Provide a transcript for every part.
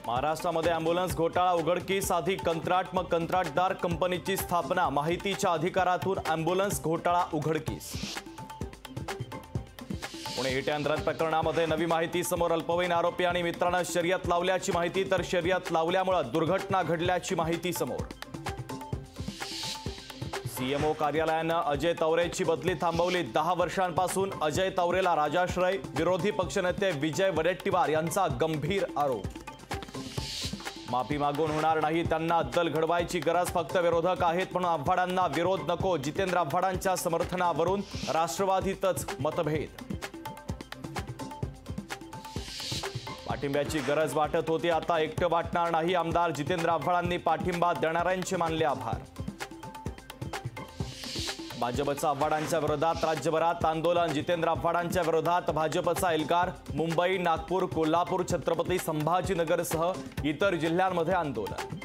महाराष्ट्रामध्ये अॅम्ब्युलन्स घोटाळा उघडकीस, आधी कंत्राट मग कंत्राटदार कंपनीची स्थापना, माहितीच्या अधिकारातून अॅम्ब्युलन्स घोटाळा उघडकीस। पुणे हिट अँड रन प्रकरणामध्ये नवी माहिती समोर, अल्पवयीन आरोपी आणि मित्रांना शर्यत लावल्याची माहिती, तर शर्यत लावल्यामुळे दुर्घटना घडल्याची माहिती समोर। सीएमओ कार्यालयाने अजय तवरेची बदली थांबवली, 10 वर्षांपासून अजय तवरेला राजाश्रय, विरोधी पक्षनेते विजय वडेट्टीवार यांचा गंभीर आरोप। माफी मागून होणार नाही, त्यांना अद्दल घडवायची गरज, फक्त विरोधक आहेत म्हणून आव्हाडांना विरोध नको, जितेंद्र आव्हाडांच्या समर्थनावरून राष्ट्रवादीतच मतभेद। पाठिंब्याची गरज वाटत होती, आता एकटं वाटणार नाही, आमदार जितेंद्र आव्हाडांनी पाठिंबा देणाऱ्यांचे मानले आभार। भाजपचा आव्हाडांच्या विरोधात राज्यभरात आंदोलन, जितेंद्र आव्हाडांच्या विरोधात भाजपचा एल्गार, मुंबई, नागपूर, कोल्हापूर, छत्रपती संभाजीनगरसह इतर जिल्ह्यांमध्ये आंदोलन।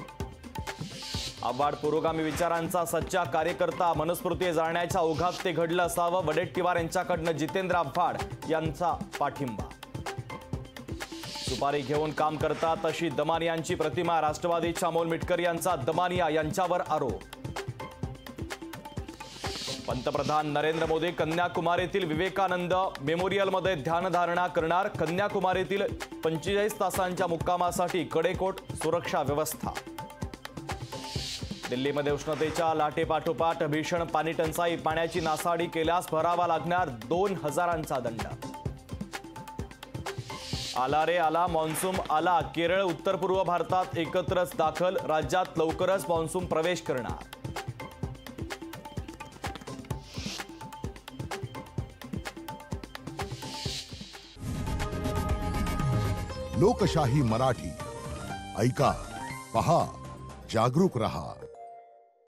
आव्हाड पुरोगामी विचारांचा सच्चा कार्यकर्ता, मनुस्मृती जाळण्याच्या ओघात ते घडलं असावं, वडेट्टीवार यांच्याकडनं जितेंद्र आव्हाड यांचा पाठिंबा। सुपारी घेऊन काम करतात अशी दमानियांची प्रतिमा, राष्ट्रवादीच्या अमोल मिटकर यांचा दमानिया यांच्यावर आरोप। पंतप्रधान नरेंद्र मोदी कन्याकुमारीतील विवेकानंद मेमोरियलमध्ये ध्यानधारणा करणार, कन्याकुमारीतील 45 तासांच्या मुक्कामासाठी कडेकोट सुरक्षा व्यवस्था। दिल्लीमध्ये उष्णतेच्या लाटेपाठोपाठ भीषण पाणी टंचाई, पाण्याची नासाडी केल्यास भरावा लागणार 2000चा दंड। आला रे आला, मान्सून आला, केरळ उत्तर पूर्व भारतात एकत्रच दाखल, राज्यात लवकरच मान्सून प्रवेश करणार। लोकशाही मराठी, ऐका, पहा, जागरूक रहा।